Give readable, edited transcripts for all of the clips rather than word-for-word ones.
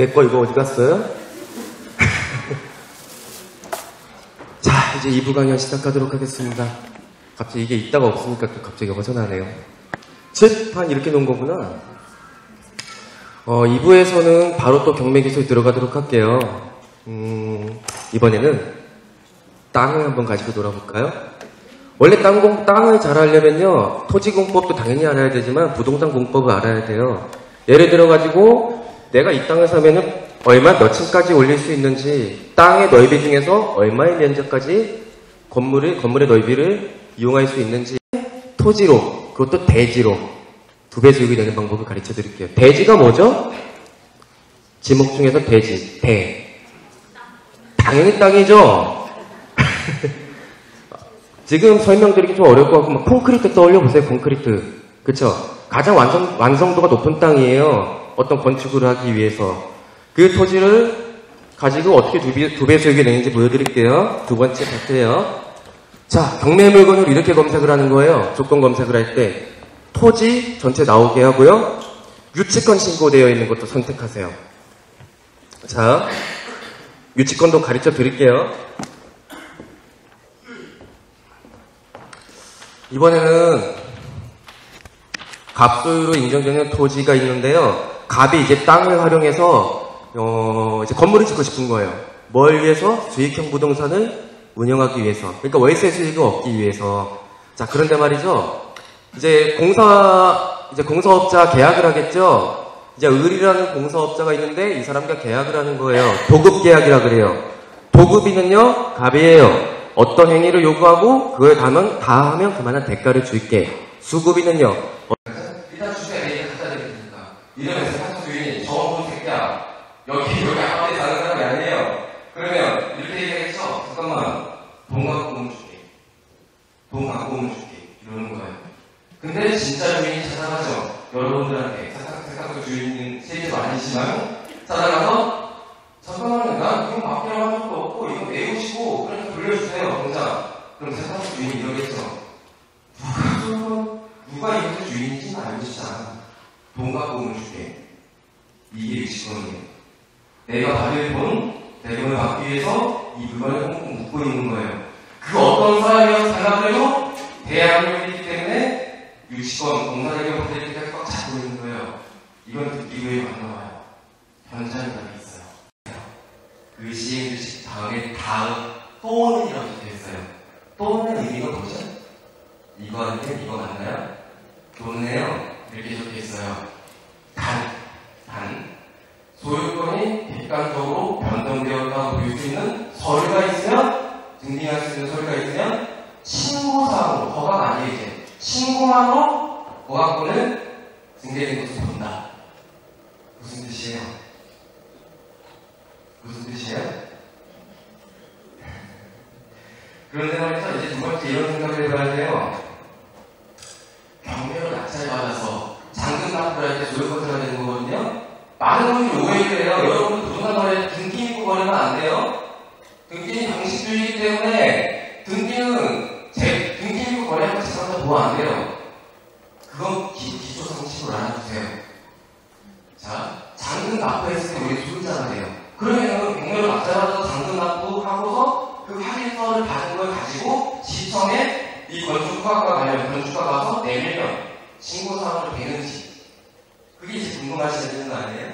내 거 이거 어디 갔어요? 자, 이제 2부 강연 시작하도록 하겠습니다. 갑자기 이게 있다가 없으니까 또 갑자기 허전하네요. 한 이렇게 놓은 거구나. 2부에서는 바로 또 경매 기술 들어가도록 할게요. 이번에는 땅을 한번 가지고 놀아볼까요? 원래 땅을 잘 하려면요, 토지 공법도 당연히 알아야 되지만 부동산 공법을 알아야 돼요. 예를 들어가지고 내가 이 땅을 사면은 몇 층까지 올릴 수 있는지, 땅의 넓이 중에서 얼마의 면적까지 건물의 넓이를 이용할 수 있는지, 토지로, 그것도 대지로 2배 수익이 되는 방법을 가르쳐 드릴게요. 대지가 뭐죠? 지목 중에서 대지, 당연히 땅이죠? 지금 설명드리기 좀 어려울 것 같고, 콘크리트 떠올려 보세요, 콘크리트. 그쵸? 가장 완성도가 높은 땅이에요. 어떤 건축을 하기 위해서. 그 토지를 가지고 어떻게 2배 수익이 되는지 보여드릴게요. 두 번째 파트예요. 자, 경매 물건을 이렇게 검색을 하는 거예요. 조건 검색을 할 때. 토지 전체 나오게 하고요. 유치권 신고되어 있는 것도 선택하세요. 자, 유치권도 가르쳐 드릴게요. 이번에는 갑소유로 인정되는 토지가 있는데요. 갑이 이제 땅을 활용해서 이제 건물을 짓고 싶은 거예요. 뭘 위해서? 수익형 부동산을 운영하기 위해서. 그러니까 월세 수익을 얻기 위해서. 자, 그런데 말이죠. 이제 공사업자 계약을 하겠죠? 이제 을이라는 공사업자가 있는데 이 사람과 계약을 하는 거예요. 도급 계약이라 그래요. 도급이는요, 갑이에요. 어떤 행위를 요구하고 그걸 다 하면 그만한 대가를 줄게. 수급이는요, 일단 주세요. 내가 갖다 드리겠습니다. 이러면서 상처 주인이 저본 새끼야. 여기 아파트에 사는 사람이 아니에요. 그러면 이렇게 얘기하겠죠? 잠깐만, 돈 갖고 오면 줄게. 이러는 거예요. 근데 진짜 주인이 찾아가죠. 여러분들한테 세상 주인은 세계도 아니지만 찾아가서 잠깐만요. 난 이거 맡기라고 한 적도 없고 이거 내우시고 그러니까 돌려주세요. 당장. 그럼 세상 주인이 이러겠죠. 누가 이것의 주인인지는 알고 싶잖아. 돈 갖고 오면 줄게. 이게 유치권이에요. 내가 받을 대금을 받기 위해서 이 물건을 꽁꽁 묶고 있는 거예요. 그 어떤 사람이라고 생각해도 대항력이기 때문에 유치권, 공사대금 받을 때까지 꽉 잡고 있는 거예요. 이건 듣기 왜 안 나와요? 현장이라고 있어요. 그 시행주식 다음 또는 이라고 적혀있어요. 또는 의미가 뭐죠? 이거 아니면 이거 맞나요? 좋네요. 이렇게 적혀있어요. 단. 소유권이 객관적으로 변동되었다고 볼 수 있는 서류가 있으면, 증빙할 수 있는 서류가 있으면, 신고사항으로, 허가가 아니에요, 이제. 신고만으로 허가권을 증대된 것을 본다. 무슨 뜻이에요? 그런데 말이죠, 이제 두 번째 이런 생각을 해봐야 돼요. 경매로 낙찰을 받아서 잔금 납부를 할 때 소유권 들어야 되는 거거든요. 많은 분들이 오해를 해요. 여러분들 부동산 거래할 때 등기 입고 거래하면 안 돼요. 등기는 형식주의이기 때문에 등기는 등기 입고 거래하면 재산자 보호 안 돼요. 그건 기초 상식으로 알아두세요. 자, 잔금 납부했을 때 우리 소유자가 돼요. 그러면은 경매로 낙찰받아서 잔금 납부하고서 그 확인서를 받은 걸 가지고 시청에 이 건축가가 가면 건축가 가서 내밀면 신고사항으로 되는지 그게 이제 궁금하시는 거 아니에요?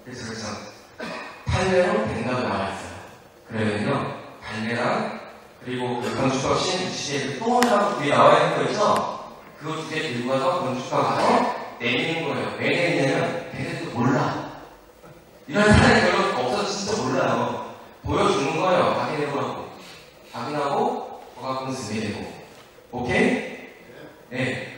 그래서 판례로 된다고 나와있어요. 그러면요, 판례랑 그리고 그 건축가 시행주시에 또는이라고 뒤에 나와있는 거 있죠? 그거 두 개 들고 가서 건축가 가서 내미는 거예요. 왜 내미냐면 걔네들도 몰라. 이런 사람이 별로 없어서 진짜 몰라요. 보여주는 거예요. 확인해보라고. 확인하고 허가권 승계되고. 오케이? 네.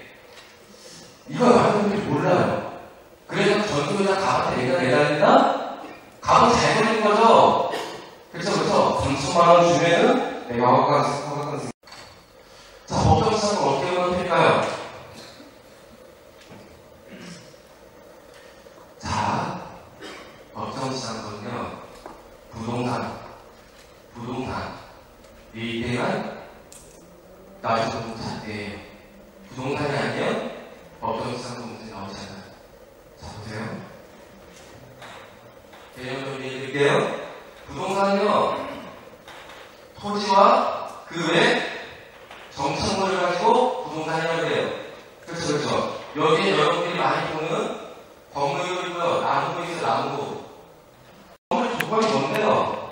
이거 많은 분들이 몰라요. 그래서 전투에다 갑한테 내가 내달린다? 갑은 잘 걸린 거죠? 그렇죠? 3천만 원 주면은 내가 허가권 승계. 자, 법정 시장은 어떻게 무너뜨릴까요? 자, 법정 시장은요, 부동산, 이때만 나중에 부동산 때예요. 부동산이 아니면 법정 시장도 문제 나오잖아요. 자, 보세요. 드릴게요. 부동산은요, 토지와 그 외 정착물을 가지고 부동산이라고 해요. 그렇죠, 그렇죠. 여기에 여러분들이 많이 보는 건물도 있고요, 나무도 있어요, 나무. 건물 조건이 뭔데요?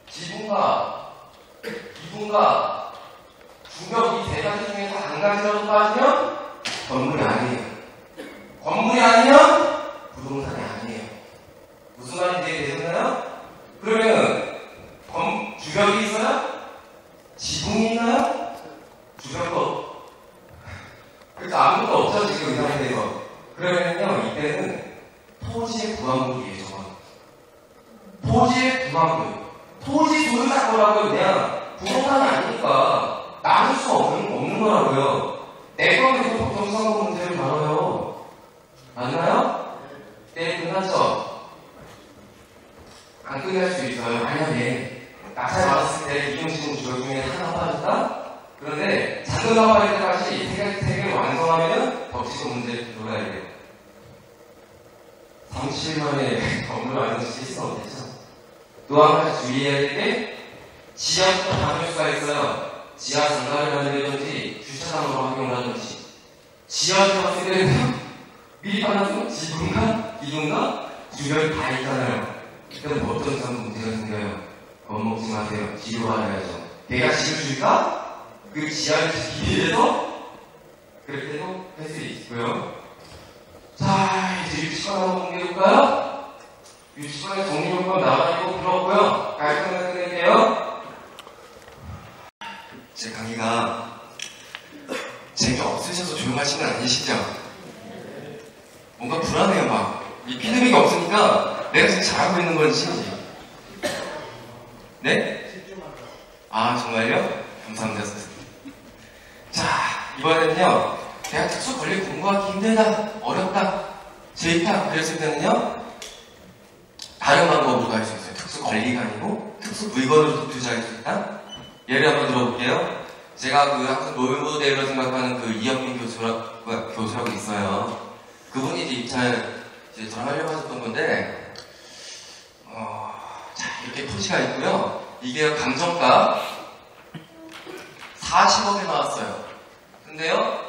지붕과 기둥과 주벽 이 세 가지 중에서 한 가지라도 빠지면 건물이 아니에요. 건물이 아니면 부동산이 아니에요. 무슨 말인지 이해되셨나요? 그러면 주벽이 있어요? 지붕이 있나요? 주벽도 그래서 아무것도 없죠 지금 이 상태에서. 그러면요 이때는 토지의 부합물이에요. 저건 토지의 부합물. 토지 돈을 살 거라고요. 그냥 부동산이 아니니까 나눌 수 없는 거라고요. 내가 그래서 보통 선거 문제를 다뤄요. 맞나요? 네, 끝났죠? 안 끝날 수 있어요. 만약에 낙찰 받았을 때 이용지분 주거 중에 하나 빠졌다? 그런데 잔금가 빠질 때까지 세 개를 완성하면 덮치고 문제를 들어가야 돼요. 37만에 건물 완성시킬 수는 없겠죠? 또 한 가지 주의해야 될 게 지하부터 다닐 수가 있어요. 지하 상가를 만들든지 주차장으로 활용하든지. 지하에서 봤을 때는 미리 받아서 지붕과 기둥과 주변이 다 있잖아요. 그럼 어떤 점 문제가 생겨요? 겁먹지 마세요. 뒤로 가야죠. 내가 집을 줄까? 그 지하를 지키기 위해서 그렇게도 할 수 있고요. 자, 이제 유치권 한번 공개해볼까요? 유치권의 정리요건 나와있고 필요 없고요. 깔끔하게 끝낼게요. 제 강의가 재미없으셔서 조용하신 건 아니시죠? 뭔가 불안해요, 막. 이 피드백이 없으니까 내가 지금 잘하고 있는 건지. 네? 아, 정말요? 감사합니다, 선생님. 자, 이번에는요, 내가 특수 권리 공부하기 힘들다, 어렵다, 재밌다, 그랬을 때는요, 다른 방법으로 할 수 있어요. 특수 권리가 아니고, 특수 물건으로 투자할 수 있다? 예를 한번 들어볼게요. 제가 그 항상 롤모델로 생각하는 그 이영민 교수라고 있어요. 그분이 이제 입찰 이제 돌아가려고 하셨던 건데, 자, 이렇게 토지가 있고요. 이게 감정가 40억에 나왔어요. 근데요,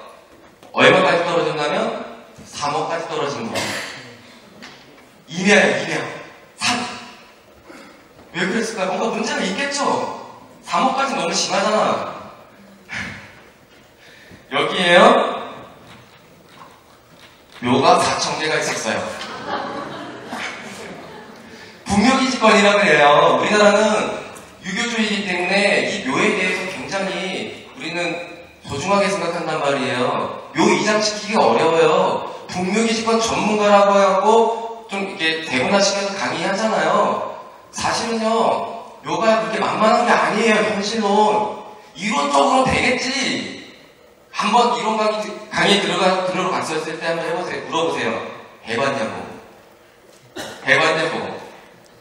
얼마까지 떨어진다면 3억까지 떨어진 거예요. 이매예요, 이매. 3. 왜 그랬을까요? 뭔가 문제가 있겠죠? 3억까지 너무 심하잖아. 여기에요, 묘가 4,000개가 있었어요. 북묘기지권이라고 해요. 우리나라는 유교주의이기 때문에 이 묘에 대해서 굉장히 우리는 소중하게 생각한단 말이에요. 묘 이장시키기가 어려워요. 북묘기지권 전문가라고 해갖고 좀 이렇게 대문화시켜서 강의하잖아요. 사실은요, 묘가 그렇게 만만한 게 아니에요, 현실로. 이론적으로 되겠지. 한번 이론 강의 들으러 갔었을 때 한번 해보세요. 물어보세요. 해봤냐고. 해봤냐고.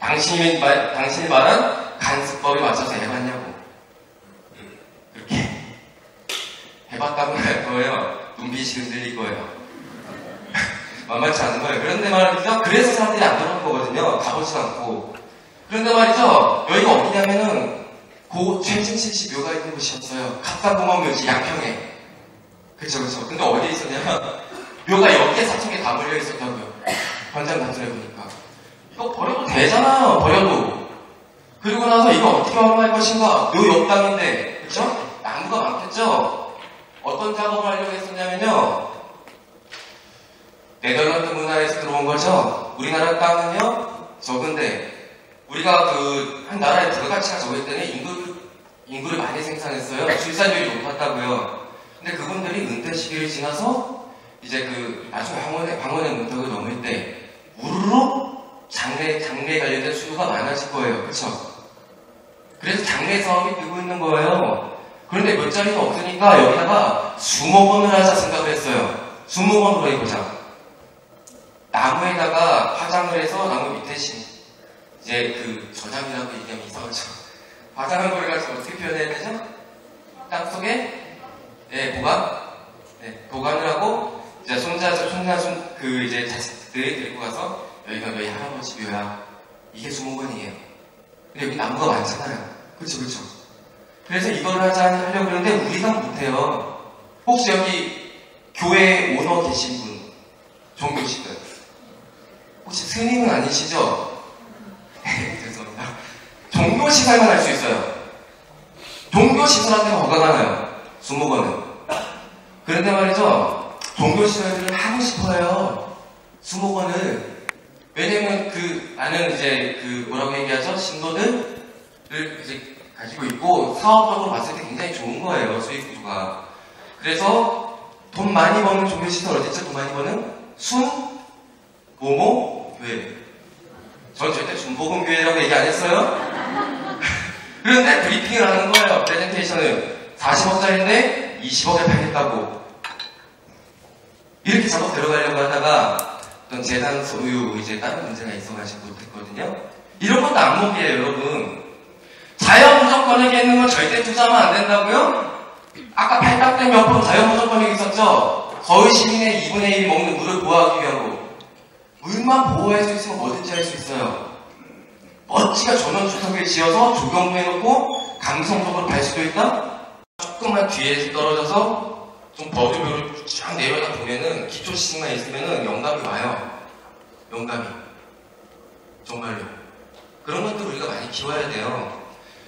당신이 말한 간수법에 맞춰서 해봤냐고. 이렇게. 해봤다고 할 거예요. 눈빛이 흔들릴 거예요. 만만치 않은 거예요. 그런데 말이죠. 그래서 사람들이 안 들어온 거거든요. 가보지도 않고. 그런데 말이죠. 여기가 어디냐면은 고 최진실 묘가 있는 곳이었어요. 갑각공원묘지 양평에. 그쵸. 근데 어디에 있었냐면 묘가 여기에 4,000개 다 몰려 있었다고요. 현장 답변해 보니까. 이거 버려도 되잖아요. 버려도. 그리고 나서 이거 어떻게 활용할 것인가. 묘 옆땅인데, 그쵸? 나무가 많겠죠? 어떤 작업을 하려고 했었냐면요, 네덜란드 문화에서 들어온 거죠. 우리나라 땅은요 적은데, 우리가 한 나라의 부가가치가 적을 때는 인구를 많이 생산했어요. 출산율이 높았다고요. 근데 그분들이 은퇴 시기를 지나서 이제 나중에 황혼의 문턱을 넘을 때 우르르 장래 관련된 수요가 많아질 거예요. 그쵸? 그래서 장래 사업이 되고 있는 거예요. 그런데 몇 자리가 없으니까 여기다가 수목원을 하자 생각을 했어요. 수목원으로 해보자. 나무에다가 화장을 해서 나무 밑에 이제 저장이라고 얘기하면 이상하죠. 화장한 걸 가지고 어떻게 표현해야 되죠? 땅속에 보관을 하고, 이제 손자손 이제 자식들이 데리고 가서 여기가 너희 할아버지 묘야. 이게 수목원이에요. 근데 여기 나무가 많잖아요. 그쵸, 그쵸. 그래서 이걸 하려고 그러는데 우리가 못해요. 혹시 여기 교회 오너 계신 분, 종교시들 혹시 스님은 아니시죠? 죄송합니다. 종교시설만 할 수 있어요. 종교시설한테는 허가가 나요. 수목원은. 그런데 말이죠, 종교시설들을 하고 싶어요. 수목원을. 왜냐면 나는 이제 뭐라고 얘기하죠? 신도들을 이제 가지고 있고 사업적으로 봤을 때 굉장히 좋은 거예요. 수익 구조가. 그래서 돈 많이 버는 종교시설 어딨죠? 돈 많이 버는? 모모 교회. 전 절대 준복음교회라고 얘기 안 했어요. 그런데 브리핑을 하는 거예요. 프레젠테이션을 40억짜리인데 20억에 팔겠다고. 이렇게 작업 들어가려고 하다가 어떤 재산 소유 이제 다른 문제가 있어가지고 못했거든요. 이런 것도 안목이에요, 여러분. 자연무조건액에 있는 건 절대 투자하면 안 된다고요? 아까 팔딱된 몇 프로 자연무조건액 있었죠? 서울 시민의 2분의 1 먹는 물을 보호하기 위하고. 물만 보호할 수 있으면 뭐든지 할 수 있어요. 멋지게 전원주택을 지어서 조경부해놓고 감성적으로 갈 수도 있다? 조금만 뒤에 떨어져서 좀 버드뷰를 쫙 내려다 보면은 기초시설만 있으면은 영감이 와요. 영감이. 정말로. 그런 것들 우리가 많이 키워야 돼요.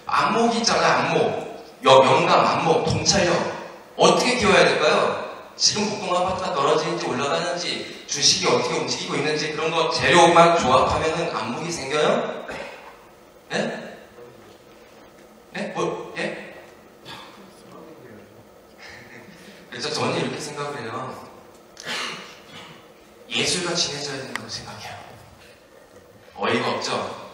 안목 있잖아요, 안목. 영감, 안목, 통찰력. 어떻게 키워야 될까요? 지금 복동 아파트가 떨어지는지 올라가는지, 주식이 어떻게 움직이고 있는지 그런 거 재료만 조합하면은 안목이 생겨요? 네? 네? 예? 그래서 저는 이렇게 생각을 해요. 예술과 친해져야 된다고 생각해요. 어이가 없죠?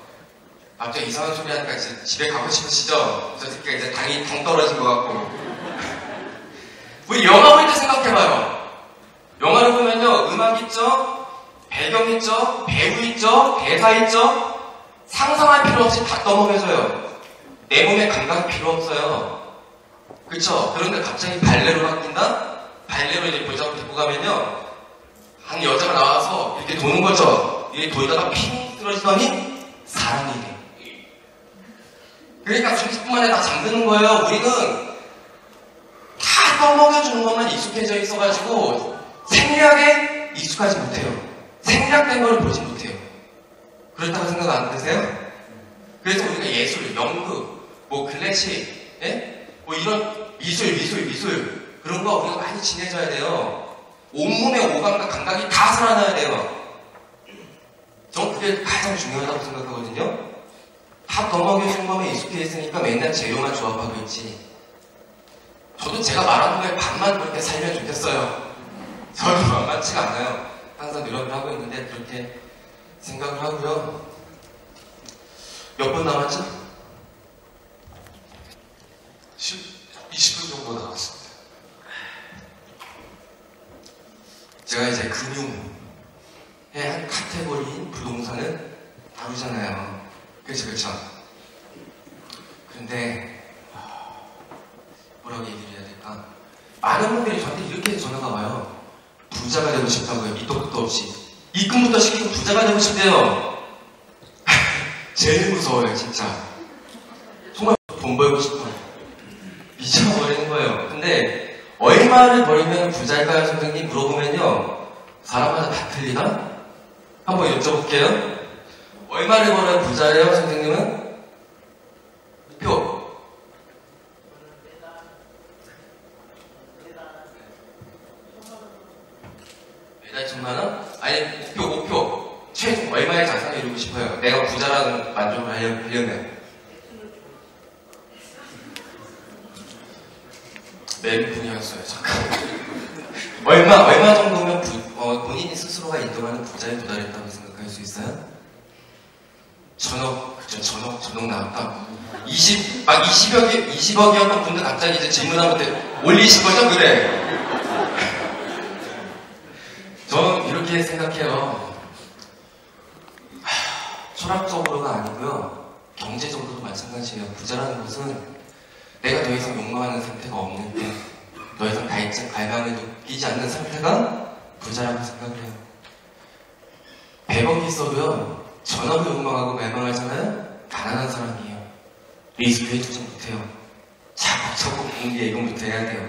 갑자기 이상한 소리 하니까 이제 집에 가고 싶으시죠? 저 새끼가 이제 당 떨어진 것 같고. 우리 영화 볼 때 생각해봐요. 영화를 보면요, 음악 있죠? 배경 있죠? 배우 있죠? 대사 있죠? 상상할 필요 없이 다 떠먹여줘요. 내 몸에 감각이 필요 없어요. 그쵸? 그런데 갑자기 발레로 바뀐다? 발레로 이제 보자고 데리고 가면요, 한 여자가 나와서 이렇게 도는 거죠? 이게 돌다가 핑 쓰러지더니 사람이 돼. 그러니까 30분 만에 다 잠드는 거예요. 우리는 다 떠먹여주는 것만 익숙해져 있어가지고 생략에 익숙하지 못해요. 생략된 걸 보지 못해요. 그렇다고 생각 안 드세요? 그래서 우리가 예술, 연극, 뭐 클래식, 예? 뭐 이런 미술 그런 거 우리가 많이 친해져야 돼요. 온몸의 오감과 감각이 다 살아나야 돼요. 전 그게 가장 중요하다고 생각하거든요. 다 떠먹여준 거에 익숙해 있으니까 맨날 재료만 조합하고 있지. 저도 제가 말하는 거에 반만 그렇게 살면 좋겠어요. 저도 만만치가 않아요. 항상 노력을 하고 있는데 그렇게 생각을 하고요. 몇 분 남았죠? 20분 정도 남았습니다. 제가 이제 금융의 한 카테고리인 부동산을 다루잖아요. 그렇죠. 그런데 뭐라고 얘기를 해야 될까? 많은 분들이 저한테 이렇게 전화가 와요. 부자가 되고 싶다고요. 밑도 끝도 없이. 입금부터 시키고 부자가 되고 싶대요. 제일 무서워요, 진짜. 정말 돈 벌고 싶어요. 미쳐버리는 거예요. 근데 얼마를 벌면 부자일까요, 선생님? 물어보면요, 사람마다 다 틀리나? 한번 여쭤볼게요. 얼마를 벌어야 부자예요, 선생님은? 표. 매달 1,000만원? 아니, 목표. 최종 얼마의 자산을 이루고 싶어요? 내가 부자라는 만족을 하려면. 멘붕이었어요, 잠깐. 얼마 정도면 본인이 스스로가 인정하는 부자에 도달했다고 생각할 수 있어요? 전억 나왔다. 20억이었던 분들 갑자기 이제 질문하면 올리신 거죠? 그래. 저는 이렇게 생각해요. 철학적으로가 아니고요, 경제적으로도 마찬가지예요. 부자라는 것은 내가 더 이상 욕망하는 상태가 없는데, 더 이상 갈망을 느끼지 않는 상태가 부자라고 생각을 해요. 100억이 있어도요, 전업을 욕망하고 멸망하잖아요? 가난한 사람이에요. 리스크에 투자 못해요. 자꾸 금리 예금부터 해야 돼요.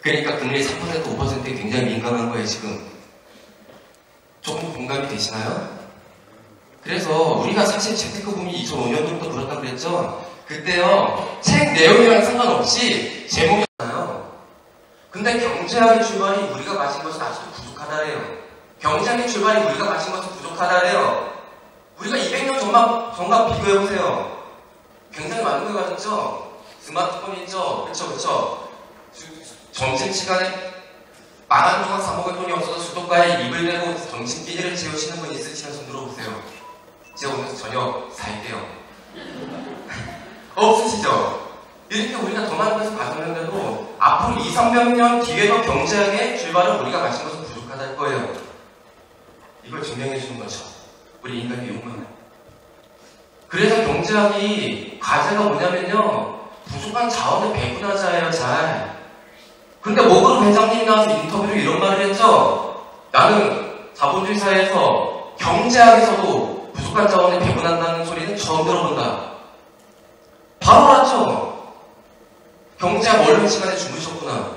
그러니까 금리 3% 5%에 굉장히 민감한 거예요, 지금. 조금 공감이 되시나요? 그래서 우리가 사실 재테크 붐이 2005년도부터 불었다고 그랬죠? 그때요, 책 내용이랑 상관없이 제목이잖아요. 근데 경제학의 출발이 우리가 가진 것은 아직도 부족하다래요. 경제학의 출발이 우리가 가진 것은 부족하다래요. 우리가 200년 전과 비교해보세요. 굉장히 많은 걸 가졌죠? 스마트폰 있죠? 그쵸. 점심시간에 만원 동안 사먹을 돈이 없어서 수도가에 입을 대고 점심비리를 지우시는 분 있으시면 손 들어보세요. 제가 오늘 저녁 사일게요. 없으시죠? 이렇게 우리가 더 많은 것을 가졌는데도 앞으로 2, 300년 뒤에도 경제학의 출발은 우리가 가진 것은 부족하다는 거예요. 이걸 증명해 주는 거죠. 우리 인간의 욕망을. 그래서 경제학이 과제가 뭐냐면요, 부족한 자원을 배분하자예요. 잘. 근데 모그룹 회장님이 나와서 인터뷰로 이런 말을 했죠. 나는 자본주의 사회에서 경제학에서도 부족한 자원을 배분한다는 소리는 처음 들어본다. 바로 알았죠. 경제학 원룸 시간에 주무셨구나.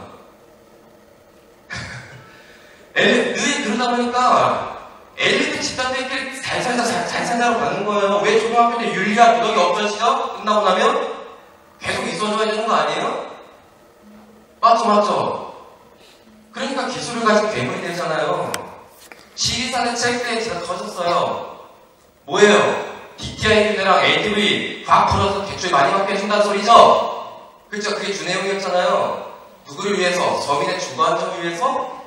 늘 그러다 보니까 엘리트 집단들끼리 잘 산다고 가는 거예요. 왜 초등학교 때 윤리학 구덕이 없어지죠? 끝나고 나면 계속 있어줘야 되는 거 아니에요? 맞죠. 그러니까 기술을 가진 괴물이 되잖아요. 시리사는 책대에 제가 터졌어요. 뭐예요? DTI 교대랑 ADV 과학 풀어서 대출 많이 받게 해준다는 소리죠? 그쵸? 그게 주 내용이었잖아요. 누구를 위해서? 서민의 주거 안정을 위해서?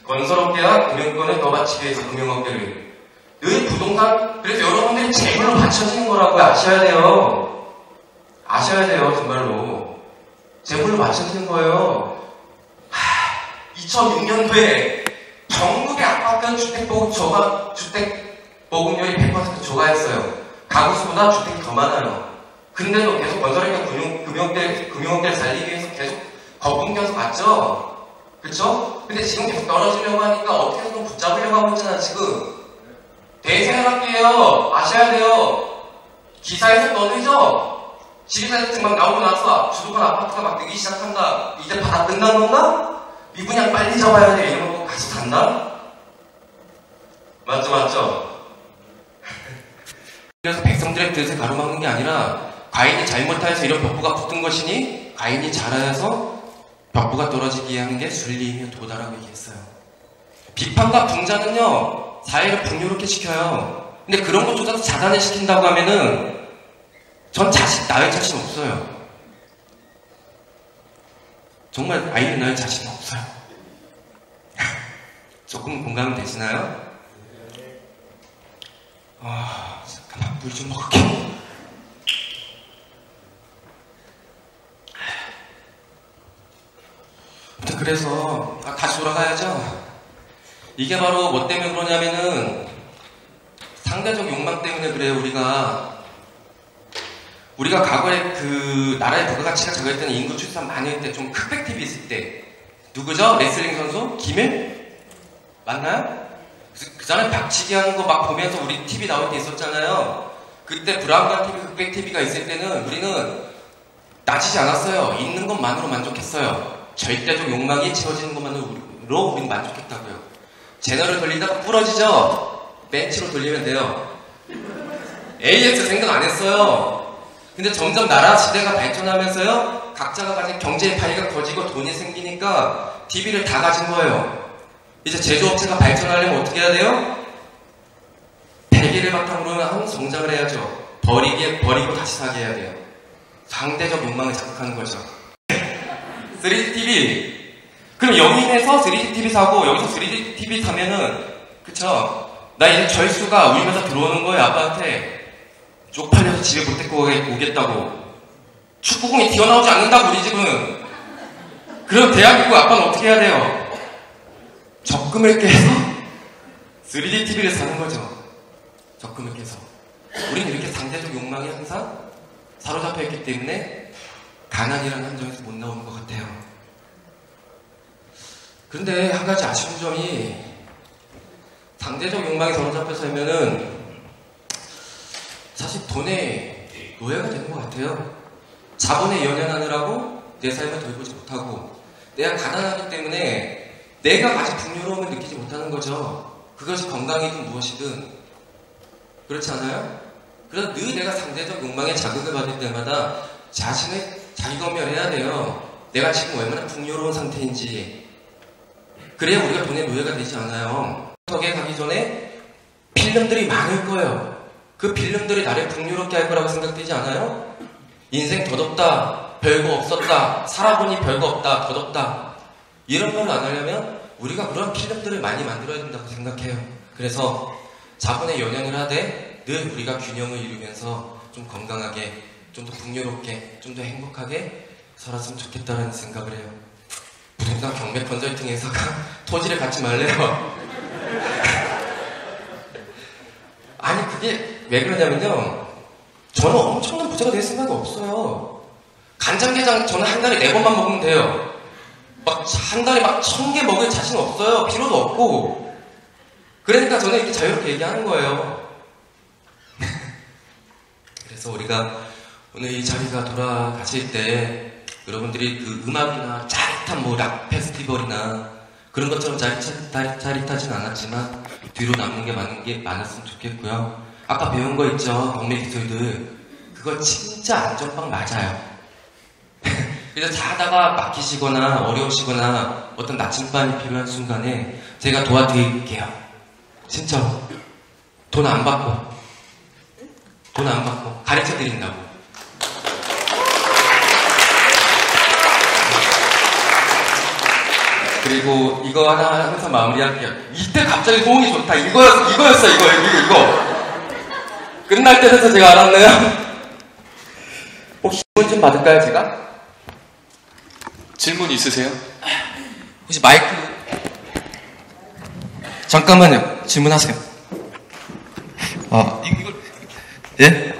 건설업계와 금융권을 더 바치기 위해서 금융업계를. 늘 부동산, 그래서 여러분들이 재물로 받쳐지는 거라고 아셔야 돼요. 아셔야 돼요, 정말로. 재물로 맞춰지는 거예요. 2006년도에 전국의 아파트 주택보급률이 100% 초과했어요. 가구수보다 주택이 더 많아요. 근데도 계속 건설업계 금융업계를 살리기 위해서 계속 거품 껴서 갔죠? 그쵸? 근데 지금 계속 떨어지려고 하니까 어떻게 해서든 붙잡으려고 하고 있잖아, 지금. 대세학이에요. 아셔야 돼요. 기사에서 떠들죠? 지리산에서 막 나오고 나서 주도권 아파트가 막 뜨기 시작한다. 이제 바다 끝난 건가? 미분양 빨리 잡아야 돼. 이런 거 같이 산다? 맞죠? 그래서 백성들의 뜻을 가로막는 게 아니라 과인이 잘못하여서 이런 벽보가 붙은 것이니 과인이 잘하여서 벽보가 떨어지게 하는 게 순리이며 도다라고 얘기했어요. 비판과 풍자는요, 사회를 풍요롭게 시켜요. 근데 그런 것조차도 자단을 시킨다고 하면은 전 나의 자신 없어요. 정말 아이를 낳을 자신 없어요. 조금 공감 되시나요? 잠깐만 물 좀 먹을게. 그래서 다시 돌아가야죠. 이게 바로 뭐 때문에 그러냐면은 상대적 욕망 때문에 그래요. 우리가 과거에 그 나라의 부가가치가 적을 때는 인구 출산 많이 할 때 좀 흑백 TV 있을 때 누구죠? 레슬링 선수? 김일? 맞나요? 그 전에 박치기 하는 거 막 보면서 우리 TV 나올 때 있었잖아요. 그때 브라운관 TV, 흑백 TV가 있을 때는 우리는 따지지 않았어요. 있는 것만으로 만족했어요. 절대적 욕망이 채워지는 것만으로 우리는 만족했다고요. 채널을 돌리다가 부러지죠? 벤치로 돌리면 돼요. AS 생각 안 했어요. 근데 점점 나라 시대가 발전하면서요, 각자가 가진 경제의 파이가 커지고 돈이 생기니까 TV를 다 가진 거예요. 이제 제조업체가 발전하려면 어떻게 해야 돼요? 대기를 바탕으로 한 성장을 해야죠. 버리고 다시 사게 해야 돼요. 상대적 욕망을 자극하는 거죠. 3D TV. 그럼 영인에서 3D TV 사고 여기서 3D TV 사면은, 그쵸? 나 이제 절수가 울면서 들어오는 거예요, 아빠한테. 쪽팔려서 집에 못 데리고 오겠다고. 축구공이 튀어나오지 않는다고, 우리 집은. 그럼 대한민국 아빠는 어떻게 해야 돼요? 적금을 깨서 3D TV를 사는 거죠. 적금을 깨서. 우리는 이렇게 상대적 욕망이 항상 사로잡혀 있기 때문에 가난이라는 함정에서 못 나오는 것 같아요. 그런데 한 가지 아쉬운 점이 상대적 욕망에 사로잡혀 살면은 사실 돈의 노예가 되는 것 같아요. 자본에 연연하느라고 내 삶을 돌보지 못하고 내가 가난하기 때문에 내가 가진 풍요로움을 느끼지 못하는 거죠. 그것이 건강이든 무엇이든 그렇지 않아요? 그래서 늘 내가 상대적 욕망에 자극을 받을 때마다 자신을 자기검열해야 돼요. 내가 지금 얼마나 풍요로운 상태인지. 그래야 우리가 돈의 노예가 되지 않아요. 덕에 가기 전에 필름들이 많을 거예요. 그 필름들이 나를 풍요롭게 할 거라고 생각되지 않아요? 인생 덧없다, 별거 없었다, 살아보니 별거 없다, 덧없다. 이런 걸 안 하려면 우리가 그런 필름들을 많이 만들어야 된다고 생각해요. 그래서 자본에 연연을 하되 늘 우리가 균형을 이루면서 좀 건강하게, 좀 더 풍요롭게, 좀 더 행복하게 살았으면 좋겠다라는 생각을 해요. 부동산 경매 컨설팅 회사가 토지를 갖지 말래요. 아니 그게 왜 그러냐면요. 저는 엄청난 부자가 될 생각이 없어요. 간장게장 저는 한 달에 4번만 먹으면 돼요. 막 한 달에 막 1000개 먹을 자신 없어요. 필요도 없고. 그러니까 저는 이렇게 자유롭게 얘기하는 거예요. 그래서 우리가 오늘 이 자리가 돌아가실 때 여러분들이 그 음악이나 짜릿한 뭐 락 페스티벌이나 그런 것처럼 짜릿하진 않았지만 뒤로 남는 게 많았으면 좋겠고요. 아까 배운 거 있죠? 경매 기술들. 그거 진짜 안전빵 맞아요. 그래서 자다가 막히시거나 어려우시거나 어떤 나침반이 필요한 순간에 제가 도와드릴게요. 진짜로. 돈 안 받고 가르쳐 드린다고. 그리고 이거 하나 항상 마무리할게요. 이때 갑자기 호응이 좋다. 이거였어. 끝날 때 돼서 제가 알았네요. 혹시 질문 좀 받을까요, 제가? 질문 있으세요? 혹시 마이크 잠깐만요. 질문하세요. 이거 예?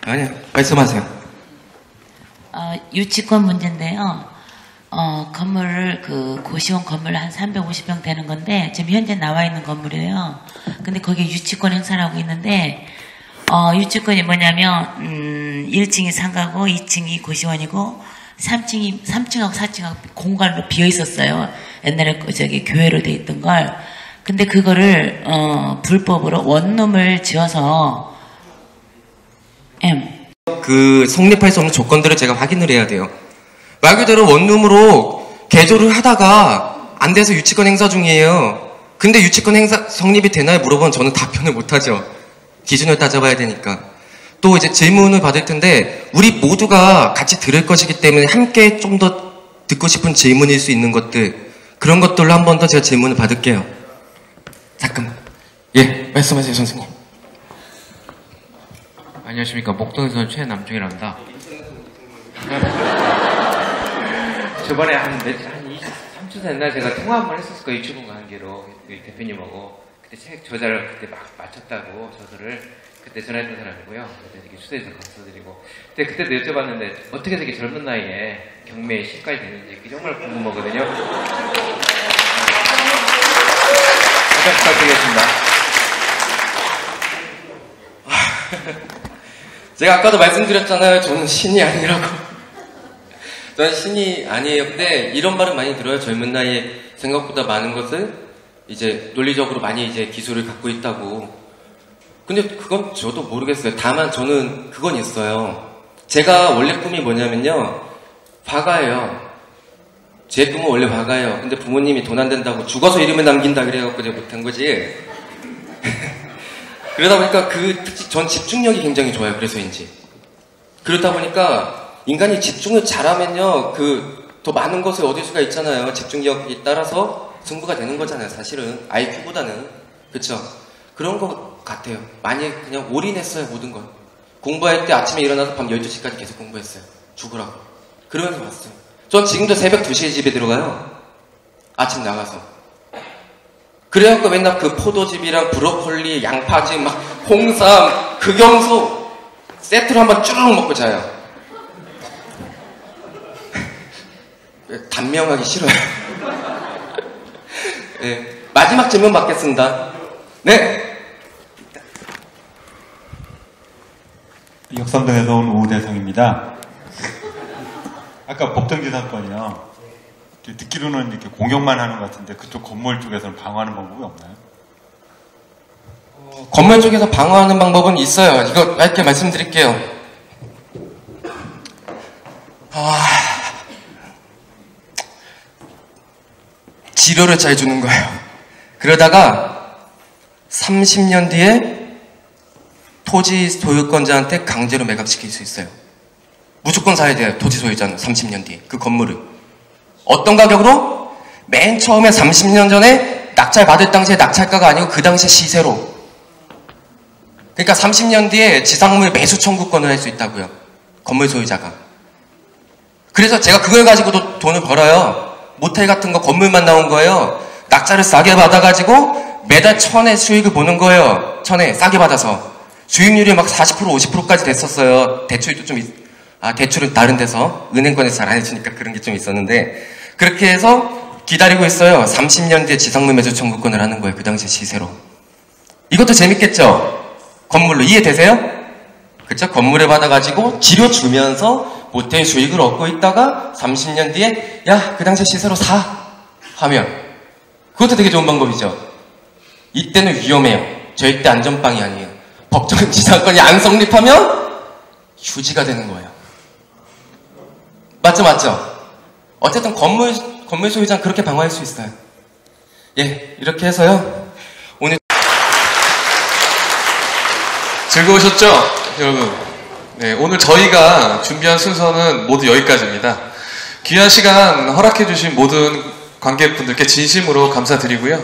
아니요. 말씀하세요. 유치권 문제인데요. 건물을 고시원 건물 한 350평 되는 건데 지금 현재 나와 있는 건물이에요. 근데 거기에 유치권 행사를 하고 있는데 유치권이 뭐냐면 1층이 상가고 2층이 고시원이고 3층하고 4층하고 공간으로 비어 있었어요. 옛날에 교회로 돼 있던 걸. 근데 그거를 불법으로 원룸을 지어서 그 성립할 수 없는 조건들을 제가 확인을 해야 돼요. 말 그대로 원룸으로 개조를 하다가 안 돼서 유치권 행사 중이에요. 근데 유치권 행사 성립이 되나요? 물어보면 저는 답변을 못하죠. 기준을 따져봐야 되니까. 또 이제 질문을 받을 텐데 우리 모두가 같이 들을 것이기 때문에 함께 좀 더 듣고 싶은 질문일 수 있는 것들, 그런 것들로 한 번 더 제가 질문을 받을게요. 잠깐만. 예, 말씀하세요, 선생님. 안녕하십니까. 목동에서는 최남중이랍니다. 저번에 한 3주 전날 제가 통화 한번 했었을 거예요. 유튜브 관계로 대표님하고. 그때 책 저자를 그때 막 마쳤다고 저서를 그때 전화했던 사람이고요. 그때 이렇게 초대해서 감사드리고. 그때도 여쭤봤는데 어떻게 되게 젊은 나이에 경매에 신까지 되는지 그게 정말 궁금하거든요. 부탁 부탁드리겠습니다. 제가 아까도 말씀드렸잖아요. 저는 신이 아니라고. 저는 신이 아니에요. 근데 이런 말은 많이 들어요. 젊은 나이에 생각보다 많은 것을 이제 논리적으로 많이 이제 기술을 갖고 있다고. 근데 그건 저도 모르겠어요. 다만 저는 그건 있어요. 제가 원래 꿈이 뭐냐면요. 화가예요. 제 꿈은 원래 화가예요. 근데 부모님이 돈 안 된다고 죽어서 이름을 남긴다 그래갖고 제가 못한 거지. 그러다 보니까 전 집중력이 굉장히 좋아요. 그래서인지. 그러다 보니까 인간이 집중을 잘하면요. 더 많은 것을 얻을 수가 있잖아요. 집중력에 따라서 승부가 되는 거잖아요. 사실은. IQ보다는. 그쵸? 그런 것 같아요. 많이 그냥 올인했어요. 모든 건. 공부할 때 아침에 일어나서 밤 12시까지 계속 공부했어요. 죽으라고. 그러면서 왔어요. 전 지금도 새벽 2시에 집에 들어가요. 아침 나가서. 그래갖고 맨날 그 포도즙이랑 브로콜리, 양파즙, 막 홍삼, 극영소 세트로 한번 쭉 먹고 자요. 단명하기 싫어요. 네, 마지막 질문 받겠습니다. 네. 역삼동에서 온 오대성입니다. 아까 법정지 사건이요. 듣기로는 이렇게 공격만 하는 것 같은데 그쪽 건물 쪽에서는 방어하는 방법이 없나요? 건물 쪽에서 방어하는 방법은 있어요. 이거 짧게 말씀드릴게요. 지료를 잘 주는 거예요. 그러다가 30년 뒤에 토지 소유권자한테 강제로 매각시킬 수 있어요. 무조건 사야 돼요. 토지 소유자는 30년 뒤에 그 건물을. 어떤 가격으로? 맨 처음에 30년 전에 낙찰 받을 당시에 낙찰가가 아니고 그 당시 시세로. 그러니까 30년 뒤에 지상물 매수 청구권을 할 수 있다고요. 건물 소유자가. 그래서 제가 그걸 가지고도 돈을 벌어요. 모텔 같은 거 건물만 나온 거예요. 낙찰을 싸게 받아가지고 매달 1,000에 수익을 보는 거예요. 1,000에 싸게 받아서. 수익률이 막 40% 50%까지 됐었어요. 대출도 좀 대출은 다른 데서 은행권에서 잘 안 해주니까 그런 게 좀 있었는데 그렇게 해서 기다리고 있어요. 30년 뒤에 지상물 매수 청구권을 하는 거예요. 그 당시 시세로. 이것도 재밌겠죠? 건물로 이해되세요? 그쵸? 건물을 받아가지고 지료 주면서 모텔 수익을 얻고 있다가 30년 뒤에 야, 그 당시 시세로 사! 하면 그것도 되게 좋은 방법이죠. 이때는 위험해요. 절대 안전빵이 아니에요. 법정 지상권이 안 성립하면 휴지가 되는 거예요. 맞죠? 어쨌든 건물 소유자는 그렇게 방어할 수 있어요. 예, 이렇게 해서요. 오늘 즐거우셨죠? 여러분. 네, 오늘 저희가 준비한 순서는 모두 여기까지입니다. 귀한 시간 허락해주신 모든 관객분들께 진심으로 감사드리고요.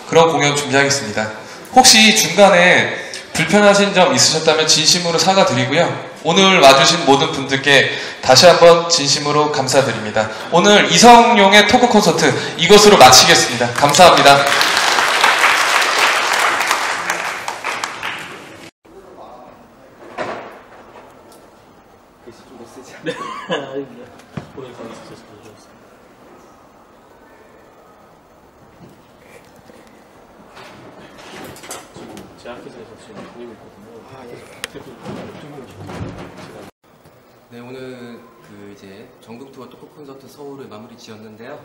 그런 공연 준비하겠습니다. 혹시 중간에 불편하신 점 있으셨다면 진심으로 사과드리고요. 오늘 와주신 모든 분들께 다시 한번 진심으로 감사드립니다. 오늘 이성용의 토크 콘서트 이것으로 마치겠습니다. 감사합니다. 네, 오늘 이제 전국 투어 토크 콘서트 서울을 마무리 지었는데요.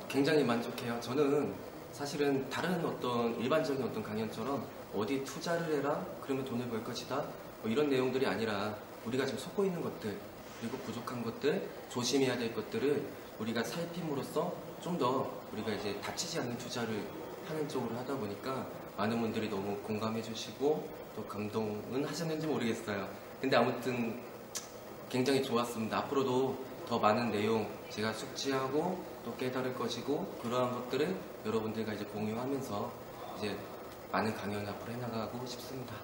굉장히 만족해요. 저는 사실은 다른 어떤 일반적인 어떤 강연처럼 어디 투자를 해라, 그러면 돈을 벌 것이다, 뭐 이런 내용들이 아니라 우리가 지금 속고 있는 것들, 그리고 부족한 것들, 조심해야 될 것들을 우리가 살핌으로써 좀 더 우리가 이제 다치지 않는 투자를 하는 쪽으로 하다 보니까 많은 분들이 너무 공감해 주시고 또 감동은 하셨는지 모르겠어요. 근데 아무튼 굉장히 좋았습니다. 앞으로도 더 많은 내용 제가 숙지하고 또 깨달을 것이고 그러한 것들을 여러분들과 이제 공유하면서 이제 많은 강연을 앞으로 해나가고 싶습니다.